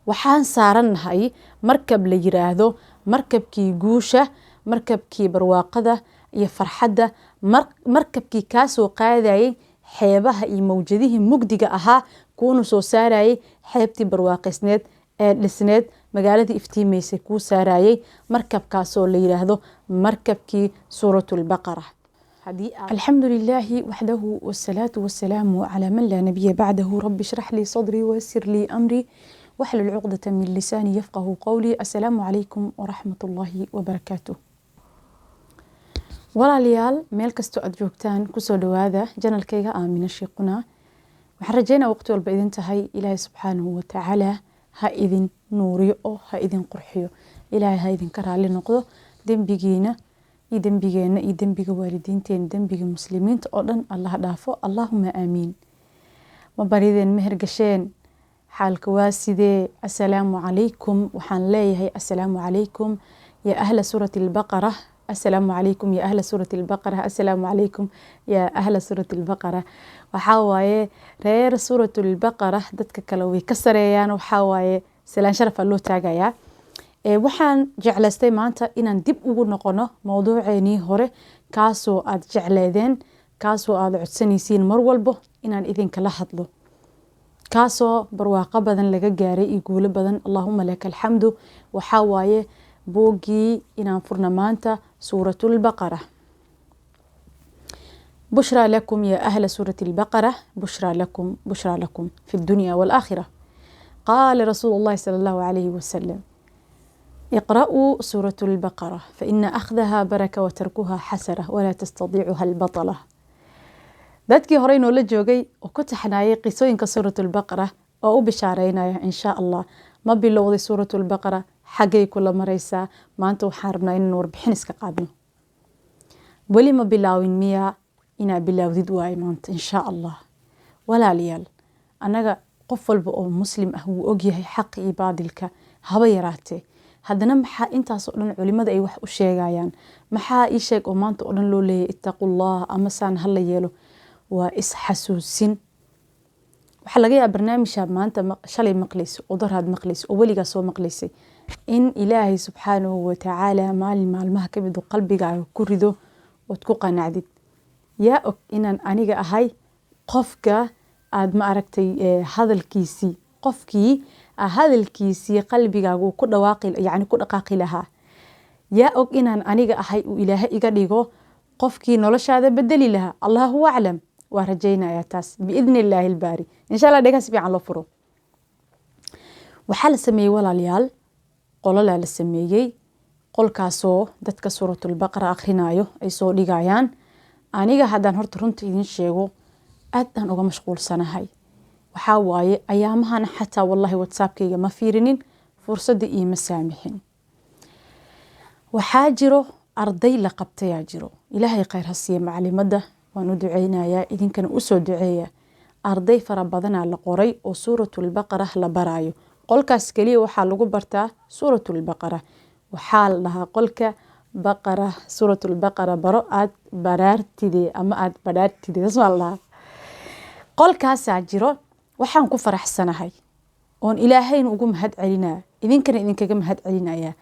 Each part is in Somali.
waxaan saarannahay markab la yiraahdo markabkii guusha, markabkii barwaaqada iyo farxadda, markabkii kaasoo qaadayay xeebaha iyo mawjadihii mugdiga ahaa kuuna soo saarayay xeebtii barwaaqaysneed ee dhisneed magaaladii iftiimaysay kuu saarayay markabkaasoo la yiraahdo markabkii suuratul baqara. الحمد لله وحده والصلاة والسلام على من لا نبي بعده. رب اشرح لي صدري ويسر لي أمري واحلل عقدة من لساني يفقه قولي. السلام عليكم ورحمة الله وبركاته. walaalyaal meel kastoo aad joogtaan kusoo dhawaada janalkayga Aamina Sheekuna. waxaan rajaynaa waqti walba idin tahay Ilaahay subxaanahu wa tacaala ha idin nuuriyo oo ha idin qurxiyo. Ilaahay ha idin ka raali noqdo dembigiina iyo dembigeena iyo dembiga waalidiinteena, dembiga muslimiinta oo dhan Allah dhaafo. Allahumma aamiin. ma barideen meher gasheen xaalka waa sidee? assalaamu calaykum. waxaan leeyahay assalaamu calaykum ya ahla suurati albaqara. السلام عليكم يا أهل سورة البقرة. السلام عليكم يا أهل سورة البقرة. وحاواي رير سورة البقرة دتك كلوي كسريان وحاواي سلام شرف الله تاجايا. waxaan jeclaystay maanta inaan dib ugu noqono mowduuceennii hore kaasoo aad jecleedeen, kaasoo aad codsanaysiin mar walbo inaan idinkala hadlo, kaasoo barwaaqo badan laga gaaray iyo guulo badan. Allahumma laka alxamdu. waxaa waaye بوغي إنان فرنا مانتا سورة البقرة. بشرى لكم يا أهل سورة البقرة، بشرى لكم بشرى لكم في الدنيا والآخرة. قال رسول الله صلى الله عليه وسلم: اقرأوا سورة البقرة فإن أخذها بركة وتركها حسرة ولا تستطيعها البطلة. dadkii horey noola joogay oo ku taxnaayay qisooyinka suuratul baqara oo u bishaareynaya insha Allah ma bilowday suuratul baqara xagay kula maraysaa. maanta waxaan rabnaa inaan warbixin iska qaadno. weli ma bilaawin miya inaa bilaawdid waaye maanta insha Allah. walaalayaal, anaga qof walba oo muslim ah wuu ogyahay xaq iyo baadilka haba yaraatee. haddana maxaa intaas oo dhan culimada ay wax u sheegayaan? maxaa ii sheeg oo maanta oo dhan loo leeyahay ittaqullah ama saan hala yeelo? waa isxasuusin. waxaa laga yaabaa barnaamijka maanta shalay maqlayso oo daraad maqlayso oo weligaa soo maqlaysay in Ilaahay subxaanahu wa tacaala maalin maalmaha ka mid ah qalbigaaga ku rido ood ku qanacdid. yaa og inaan aniga ahay qofka aad ma aragtay hadalkiisii, qofkii hadalkiisii qalbigaaga ku dhawaaqi yani ku dhaqaaqi lahaa. yaa og inaan aniga ahay uu Ilaahay iga dhigo qofkii noloshaada bedeli lahaa. Allahu aclam. waa rajaynayaa taas biidni illaahi albaari. insha Allah dhegaas fiican loo furo. waxaa la sameeyey walaalayaal, qololaa la sameeyey, qolkaasoo dadka suuratul baqara akhrinayo ay soo dhigayaan. aniga haddaan horta runta idin sheego aad aan uga mashquulsanahay. waxaa waaye ayaamahan xataa wallahi whatsappkayga ma fiirinin, fursadda iima saamixin. waxaa jiro arday la qabtayaa jiro. ilaahay khayr ha siiya macalimadda, waan u duceynayaa, idinkana u soo duceeya. arday fara badanaa la qoray oo suuratul baqara la baraayo. qolkaas kaliya waxaa lagu bartaa suuratul baqara. waxaa la dhahaa qolka baqara, suuratul baqara baro aad baraartide ama aad badhaartide. taas waa la dhahaa. qolkaasaa jiro. waxaan ku faraxsanahay oon ilaahayna ugu mahad celinaya, idinkana idinkaga mahad celinaya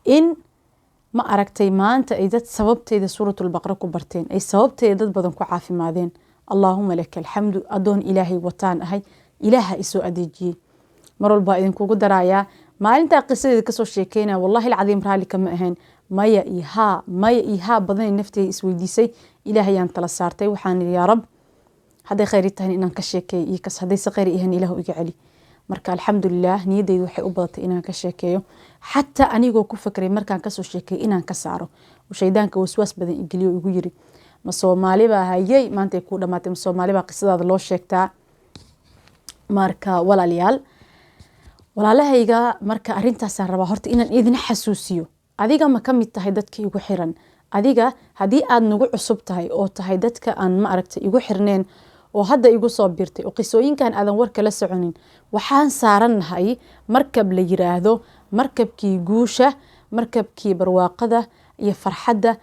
in ma aragtay maanta ay dad sababteeda suuratul baqara ku barteen, ay sababteeda dad badan ku caafimaadeen. Allahumma laka alxamdu. adoon ilaahay wataan ahay, ilaaha isoo adeejiyey. mar walba idinkugu darayaa maalintaa qisadeeda kasoo sheekeynaya wallahi alcadiim raali kama ahayn. maya iyo haa badanay nafteeda isweydiisay. ilaahayaan tala saartay. waxaan idhi yaa rab, hadday khayr tahay inaan ka sheekeeyo iyo kas hadday khayr yahay ilaahu iga celi. marka alxamdulilah niyadeydu waxay u badatay inaan ka sheekeeyo, xataa anigoo ku fikray markaan kasoo sheekeeyo inaan ka saaro. shaydaanka waswaas badan igeliyo igu yiri ma Soomaali baa hayay maanta ay ku dhamaatay, ma Soomaali baa qisadaada loo sheegtaa. marka walaalayaal, walaalahayga, marka arrintaasaan rabaa horta inaan idin xasuusiyo. adiga ma ka mid tahay dadka igu xiran? adiga haddii aad nagu cusub tahay oo tahay dadka aan ma aragtay igu xirneen oo hadda igu soo birtay oo qisooyinkan aadan war kala soconin, waxaan saarannahay markab la yiraahdo markabkii guusha, markabkii barwaaqada iyo farxadda,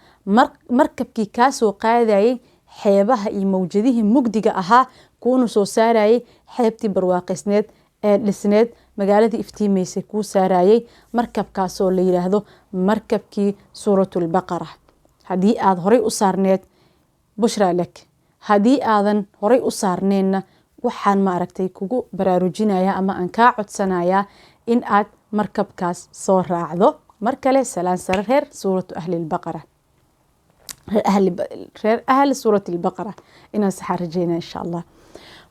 markabkii kaasoo qaadayay xeebaha iyo mawjadihii mugdiga ahaa kuuna soo saarayay xeebtii barwaaqaysneed ee dhisneed magaaladii iftiimaysay kuu saarayay markabkaasoo la yiraahdo markabkii suuratul baqara. haddii aad horay u saarneed bushra lak, haddii aadan horay u saarneenna waxaan maaragtay kugu baraarujinayaa ama aan kaa codsanayaa in aad markabkaas soo raacdo. mar kale salaan sare reer suuratu ahlilbaqara, reer ahli suurati albaqara inaan saxaa rajeynaa insha allah.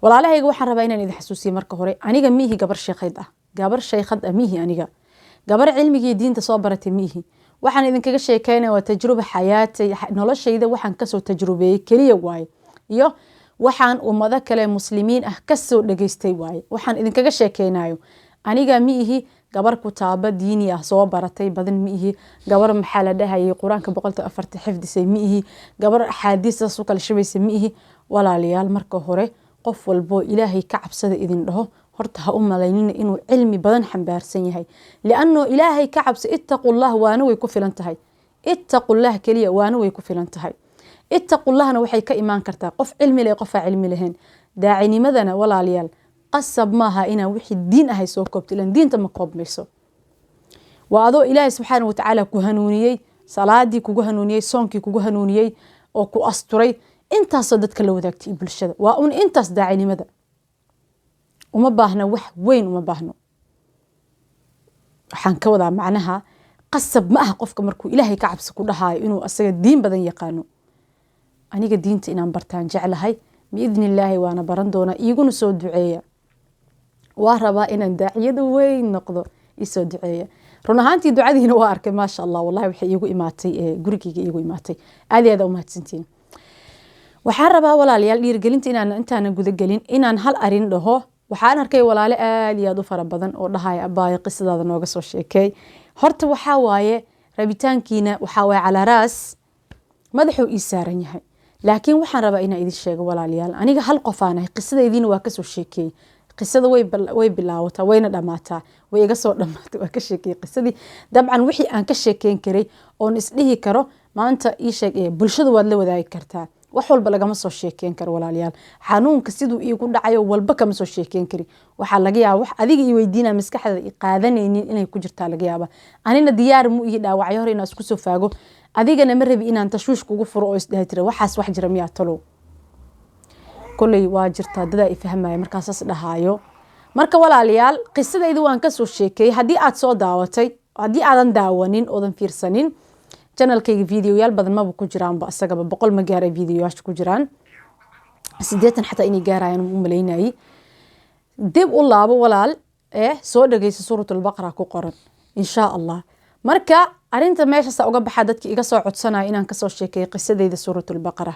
walaalahayga waxaan rabaa inaan idin xasuusiyo marka hore, aniga miihi gabar sheekhayd ah, gabar shaykhad ah miihi, aniga gabar cilmigii diinta soo baratay miihi. waxaan idinkaga sheekeynaya waa tajruba xayaatay, noloshayda waxaan kasoo tajrubeeyey keliya waaye, iyo waxaan ummado kale muslimiin ah kasoo dhageystay waaye. waxaan idinkaga sheekeynayo aniga miihi gabar kutaabo diini ah soo baratay badan, miihi gabar maxaa la dhahayay qur-aanka 104 xifdisay, miihi gabar axaadiistaas u kala shabaysay, miihi. walaalayaal marka hore qof walbo ilaahay ka cabsada idin dhaho horta ha u malaynina inuu cilmi badan xambaarsan yahay, lianno ilaahay ka cabso ittaqullah waana way ku filan tahay. ittaqullah keliya waana way ku filan tahay. ittaqullahna waxay ka imaan kartaa qof cilmi leh, qof aan cilmi lahayn. daacinimadana walaalayaal qasab maaha inaa wixii diin ahay soo koobto, ilan diinta ma koobmayso. waa adoo ilaahay subxaana watacaala ku hanuuniyey, salaadii kugu hanuuniyey, soonkii kugu hanuuniyey oo ku asturay, intaasoo dadka la wadaagtay bulshada. waa un intaas daacinimada, uma baahna wax weyn, uma baahno. waxaan ka wadaa macnaha qasab ma aha qofka markuu ilaahay ka cabsi ku dhahayo inuu asaga diin badan yaqaano. aniga diinta inaan bartaan jeclahay biidni illaahi, waana baran doonaa. iiguna soo duceeya, waa rabaa inaan daaciyada weyn noqdo, isoo duceeya. run ahaantii ducadiina waa arkay maasha allah, wallahi waxay iigu imaatay gurigeyga iigu imaatay. aad iyo aad umahadsantiin. waxaan rabaa walaalayaal dhiirigelinta intaanan gudagelin inaan hal arin dhaho. waxaan arkay walaale aad iyo aad u fara badan oo dhahaya abaayo qisadaada nooga soo sheekay. horta waxaa waaye rabitaankiina waxaa waaye calaa raas madaxuu ii saaran yahay, laakiin waxaan rabaa inaan idin sheego walaalayaal, aniga hal qof aan ahay, qisadaydiina waa kasoo sheekeeyey. qisada way bilaawataa wayna dhamaataa, way iga soo dhamaatay, waa ka sheekeeyey qisadii. dabcan wixii aan ka sheekeyn karay oon isdhihi karo maanta ii sheeg bulshada waad la wadaagi kartaa. wax walba lagama soo sheekeyn karo walaalayaal. xanuunka siduu iigu dhacayo walba kama soo sheekeyn kari. waxaa laga yaaba wax adiga ii weydiinaa maskaxda i qaadanaynin inay ku jirtaa laga yaaba. anina diyaar mu ihi dhaawacyo hore inaan isku soo faago, adigana ma rabi inaan tashwiish kugu furo oo isdhahi tira waxaas wax jira miyaa talow. kolley waa jirtaa dadaa i fahmaya markaasaas dhahaayo. marka walaalayaal qisadayda waan kasoo sheekeeyey. haddii aad soo daawatay, haddii aadan daawanin oodan fiirsanin, janalkayga videoyaal badan maba ku jiraanba, asagaba 100 ma gaaray videoyaasha ku jiraan, 80 xataa inay gaarayaan u malaynayay. dib u laabo walaal soo dhageysa suuratul baqara ku qoran insha allah. marka arinta meeshaas uga baxa dadka iga soo codsanaya inaan kasoo sheekeeyo qisadayda suuratul baqara.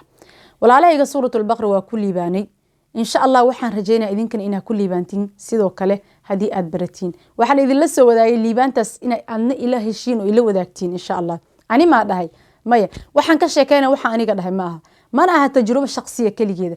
walaalahayga suuratul baqara waa ku liibaanay insha allah. waxaan rajeynayaa idinkana inaad ku liibaantiin sidoo kale haddii aad baratiin. waxaan idinla soo wadaagay liibaantaas inay aadna ila heshiin oo ila wadaagtiin insha allah. ani maa dhahay maya, waxaan ka sheekeyna waxa aniga dhahay maaha, mana aha tajrubo shakhsiya keligeeda,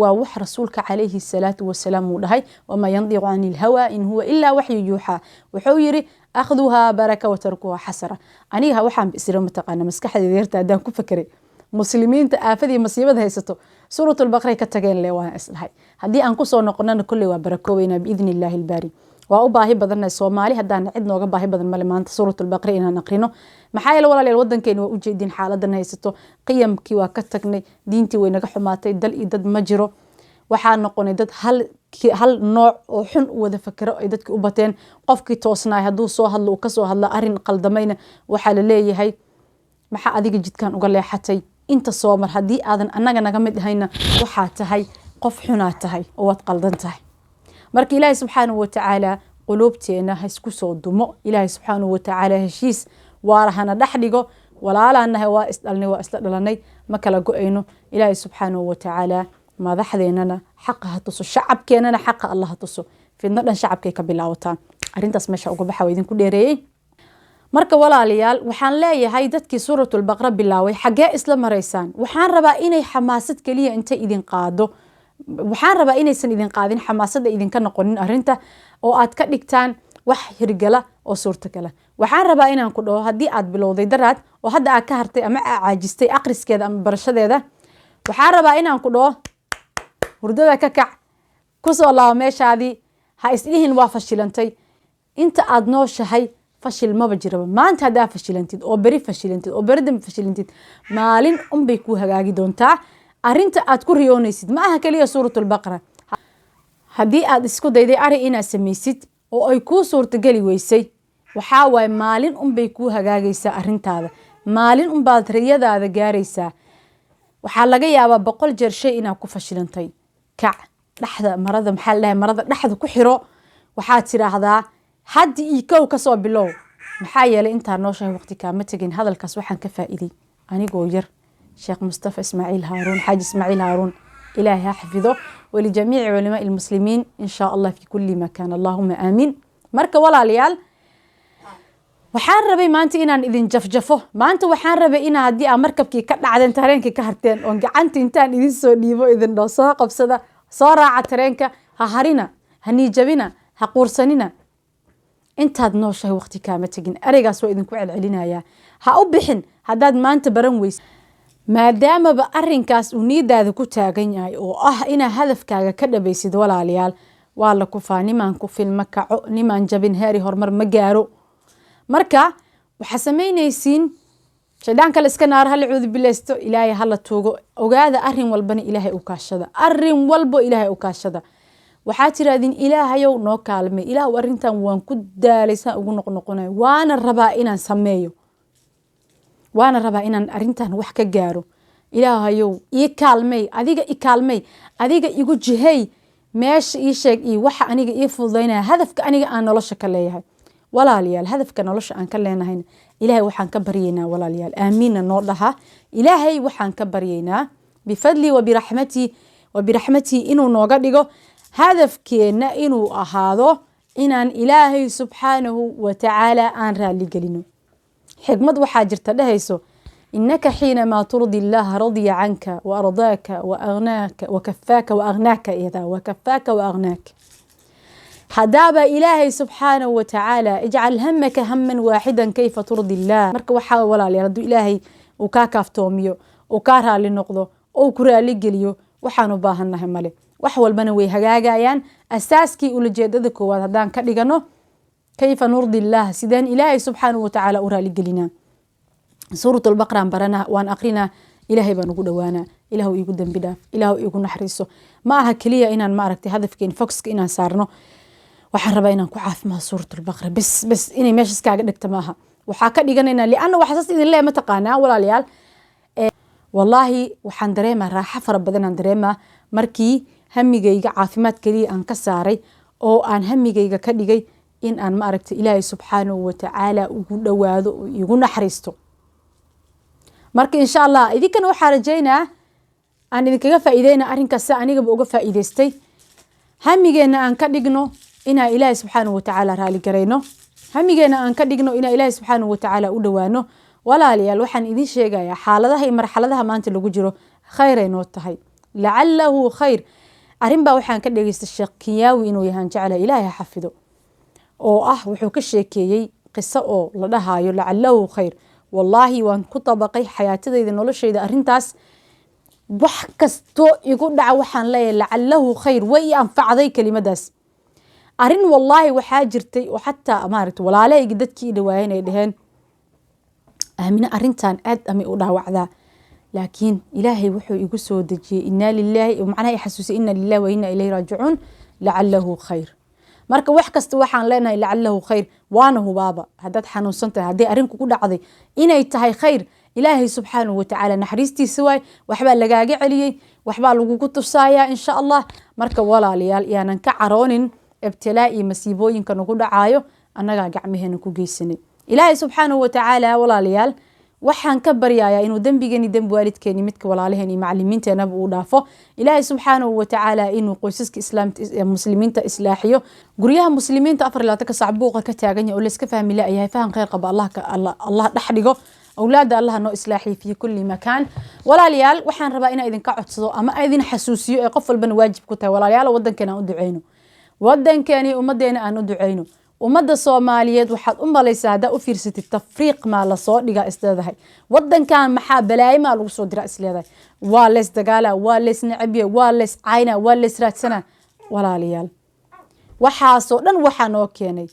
waa wax rasuulka calayhi salaatu wasalaam uu dhahay, wamaa yandiqu cani ilhawa in huwa ilaa waxyu yuuxaa. wuxuu yiri akhduhaa baraka wa tarkuhaa xasara. aniga waxaan isira mataqaana maskaxdeeda yarta haddaan ku fakeray muslimiinta aafadii masiibada haysato suuratul baqara ka tageen le waan isdhahay. haddii aan kusoo noqonana kolley waa barakoobeynaa biidni illaahi albaari. waa u baahi badannahay Soomaali, haddaan cid nooga baahi badan male maanta suuratul baqara inaan aqrino. maxaa yeelay walaalayaal wadankeena waa u jeedin xaaladan haysato, qiyamkii waa ka tagnay, diintii way naga xumaatay, dal iyo dad ma jiro. waxaa noqonay dad hal nooc oo xun u wada fakero ay dadkii u bateen. qofkii toosnaay hadduu soo hadlo uu kasoo hadla arin qaldamayna waxaa la leeyahay maxaa adiga jidkan uga leexatay, inta soo mar haddii aadan annaga naga mid ahayna waxaa tahay qof xunaa tahay oo waad qaldan tahay. marka ilaahay subxaanahu watacaala quluubteena ha isku soo dumo. ilaahay subxaanahu watacaala heshiis waarahana dhex dhigo. walaalaanahay waa isdhalnay, waa isla dhalanay, ma kala go-ayno. ilaahay subxaanahu watacaala madaxdeenana xaqa ha tuso, shacabkeenana xaqa allah ha tuso. fidno dhan shacabkay ka bilaawataan. arrintaas meesha uga baxa waa idinku dheereeyey. marka walaalayaal waxaan leeyahay dadkii suuratul baqara bilaaway xagee isla maraysaan. waxaan rabaa inay xamaasad kaliya inta idin qaado, waxaan rabaa inaysan idin qaadin xamaasada idinka noqonin arinta oo aad ka dhigtaan wax hirgala oo suurtagala. waxaan rabaa inaan ku dhaho haddii aad bilowday daraad oo hadda aad ka hartay ama aad caajistay aqriskeeda ama barashadeeda, waxaan rabaa inaan ku dhaho hurdada ka kac, kusoo laabo meeshaadii, ha isdhihin waa fashilantay. انت aad nooshahay fashil maba jiraba maanta hadaa fashilantid oo beri fashilantid oo beri dambe fashilantid maalin unbay ku hagaagi doontaa arinta aad ku riyoonaysid ma aha kaliya suuratul baqara hadii aad isku dayday ari inaad samaysid oo ay ku suurta gali weysay waxa way maalin unbay ku hagaagaysaa arintaada maalin unbaad riyadaada gaaraysaa waxa laga yaabaa 100 jeer shay inaad ku fashilantay kac dhaxda marada maxaa la marada dhaxda ku xiro waxaad tiraahdaa haddi ii kow ka soo bilow maxaa yeelay inta nooshahay waqti ka ma tagin hadalkaas waxaan ka faa'iiday anigoo yar Sheekh Mustafa Ismaaciil Haaruun Xaaji Ismaaciil Haaruun Ilaahi ha xafido wali jamiic ulama muslimiin insha Allah fi kulli makan Allahumma aamin marka walaalayaal waxaan rabay maanta inaan idin jafjafo maanta waxaan rabay in hadii aan markabkii ka dhacdan tareenkii ka harteen oo gacanta intaan idin soo dhiibo idin dhoo soo qabsada soo raaca tareenka ha harina ha niijabina ha quursanina intaad nooshahay waqti kaama tagin arigaas waa idinku celcelinaya ha u bixin hadaad maanta baran weys maadaama ba arinkaas uu niidaada ku taagan yahay oo ah ina hadafkaaga ka dhabaysid walaalayaal waa la ku faanimaan ku filma kaco nimaan jabin heeri hormar ma gaaro marka waxa sameynaysiin shaydaanka la iska naar hal cuud bilaysto ilaahay hala toogo ogaada arin walbana ilaahay u kaashada arin walbo ilaahay u kaashada waxa tiraadin ilaahayow noo kaalmay ilaahu arintan waan ku daalaysan ugu noqnoqonay waana rabaa inaan sameeyo waana rabaa inaan arintan wax ka gaaro ilaahayow ii kaalmay adiga igu jihay meesha ii sheeg ii waxa aniga ii fududeynaa hadafka aniga aan nolosha ka leeyahay walaalayaal hadafka nolosha aan ka leenahay ilaahay waxaan ka baryeynaa walaalayaal aamiin noo dhaha ilaahay waxaan ka baryeynaa bifadli wa birahmati inuu nooga dhigo hadafkeena inuu ahaado inaan ilaahay subhanahu wa ta'ala aan raali galino xigmad waxa jirta dhahayso innaka hiina ma turdi Allah radiya anka wa ardaka wa aghnaka wa kaffaka wa aghnaka ida wa kaffaka wa aghnaka hadaba ilaahay subhanahu wa ta'ala ij'al hammaka hamman wahidan kayfa turdi Allah marka waxa walaalayaal ilaahay uu ka kaaftoomiyo oo ka raali noqdo oo ku raali geliyo waxaan u baahanahay male wax walbana way hagaagayaan asaaskii ula jeedada koowaad hadaan ka dhigano kayfa nurdi Allah sidaan ilaahay subhanahu wa ta'ala u raali gelina suuratul baqara barana waan aqrina ilaahay baan ugu dhawaana ilaahu igu dambi dhaaf ilaahu igu naxariiso ma aha kaliya inaan ma aragtay hadafkeen focuska inaan saarno waxaan rabaa inaan ku caafimaad suuratul baqara bas inay meesha iskaaga dhigta maaha waxa ka dhiganayna li'anna waxa saas idin leeyahay ma taqaanaa walaalayaal wallahi waxaan dareemaa raaxo fara badan aan dareemaa markii hamigayga caafimaad kaliya aan ka saaray oo aan hamigayga ka dhigay in aan ma aragtay ilaahay subhanahu wa ta'ala ugu dhawaado oo igu naxariisto marka insha Allah idinkan waxa rajaynaa aan idinkaga faa'iideeyna arinkaas aniga uga faa'iideystay hamigeena aan ka dhigno ina ilaahay subhanahu wa ta'ala raali gareyno hamigeena aan ka dhigno ina ilaahay subhanahu wa ta'ala u dhawaano walaalayaal waxaan idin sheegayaa xaaladaha iyo marxaladaha maanta lagu jiro khayr ay noo tahay la'allahu khayr arin baa waxaan ka dhageystay Sheekh Kiyawi inuu yahan jecel ilaahay xafido oo wuxuu ka sheekeeyay qiso oo la dhahayo la'allahu khayr wallahi waan ku tabaqay xayaatadayda noloshayda arintaas wax kasto igu dhac waxaan leeyahay la'allahu khayr way anfacday kelimadaas arin wallahi waxa jirtay oo hatta amaarto walaaleyga dadkii dhawaayeen ay dhaheen aamina arintan aad ami u dhaawacda laakiin ilaahay wuxuu igu soo dajiyay inna lillahi wa macnaha xasuusay inna lillahi wa inna ilayhi raaji'un la'allahu khayr marka wax kasta waxaan leenahay la'allahu khayr waana hubaaba hadad xanuunsantahay hadii arinku ku dhacday inay tahay khayr ilaahay subhanahu wa ta'ala naxariistiisa way waxba lagaaga celiyay waxba lagu tusaaya insha Allah marka walaalayaal yaanan ka caroonin ibtilaa'i masiibooyinka nagu dhacaayo annaga gacmaheena ku geysanay ilaahay subhanahu wa ta'ala walaalayaal waxaan ka baryayaa inuu dambigeeni dambi waalidkeeni midka walaalaheeni macallimiinteena uu dhaafo ilaahay subhanahu wa ta'ala inuu qoysaska islaamka muslimiinta islaaxiyo guryaha muslimiinta 24 saac buuqa ka taagan yahay oo la iska fahmi la yahay fahan khayr qaba Allah dhaxdhigo awlaada Allah noo islaaxiyo fi kulli makan walaalayaal waxaan rabaa inaan idin ka codsado ama idin xasuusiyo ee qof walbana waajib ku tahay walaalayaal wadankeena u duceeyno wadankeeni ummadeena aan u duceeyno umada Soomaaliyeed waxaad u malaysaa hada u fiirsatid tafriiq ma la soo dhiga isleedahay wadankan maxaa balaay ma lagu soo dira isleedahay waa lees dagaala waa lees nacibiye waa lees ayna waa lees raadsana walaalayaal waxaasoo dhan waxa noo keenay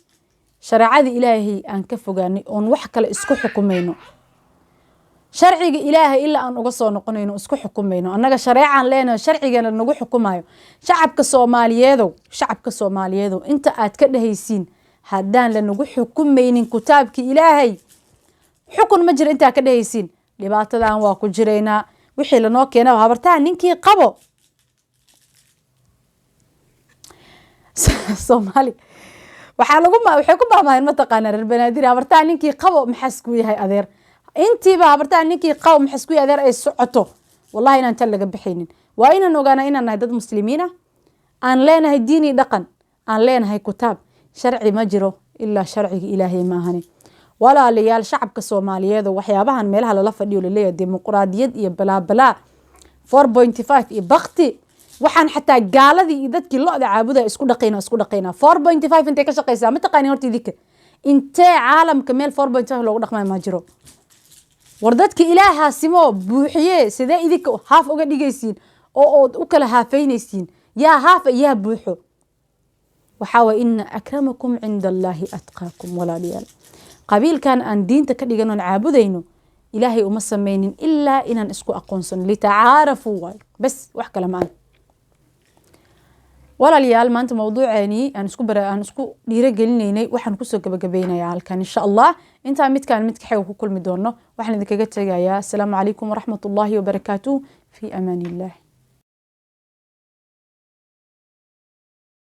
shareecada ilaahay aan ka fogaanay oon wax kale isku xukumayno sharciga ilaahay ila aan uga soo noqonayno isku xukumayno annaga shareecaan leenahay sharcigeena nagu xukumayo shacabka Soomaaliyeedo inta aad ka dhahaysiin haddaan la nagu xukumaynin kitaabka ilaahay xukun ma jiro inta ka dhahaysiin dhibaatadan waa ku jireynaa wixii la noo keenay habartaa ninkii qabo Soomaali waxay ku baahmaan ma taqaana reer banaadir habartaa ninkii qabo maxas ku yahay adeer intiiba habartaa ninkii qabo maxas ku yahay adeer ay socoto wallahi inaan tan laga bixinin waa inaan ogaana inaan nahay dad muslimiina aan leenahay diini dhaqan aan leenahay kitaab sharci ma jiro ilaa sharciga ilaahay ma ahani walaalayaal shacabka Soomaaliyeed waxyaabahan meelaha la fadhiyo leeyahay dimuqraadiyad iyo balaa 4.5 iyo baqti waxaan xataa gaaladii iyo dadkii looda caabuda isku dhaqayna 4.5 intee ka shaqeysaa ma taqaani horta idinka intee caalamka meel 4.5 loogu dhaqmay ma jiro war dadka ilaaha simo buuxiye sidee idinka haaf uga dhigaysiin oo u kala haafeynaysiin yaa haaf yaa buuxo waxa waa in akramakum indallahi atqakum walaaliyaal qabiilkan aan diinta ka dhigano caabudayno ilaahay uma sameeynin illa inaan isku aqoonsan li taarafu bas wax kala ma walaaliyaal maanta mawduuceeni aan isku dhiirigelinaynay waxaan ku soo gabagabeynayaa halkan insha Allah inta mid xeeg ku kulmi doono waxaan idinkaga tagayaa assalamu alaykum wa rahmatullahi wa barakatuh fi amanillah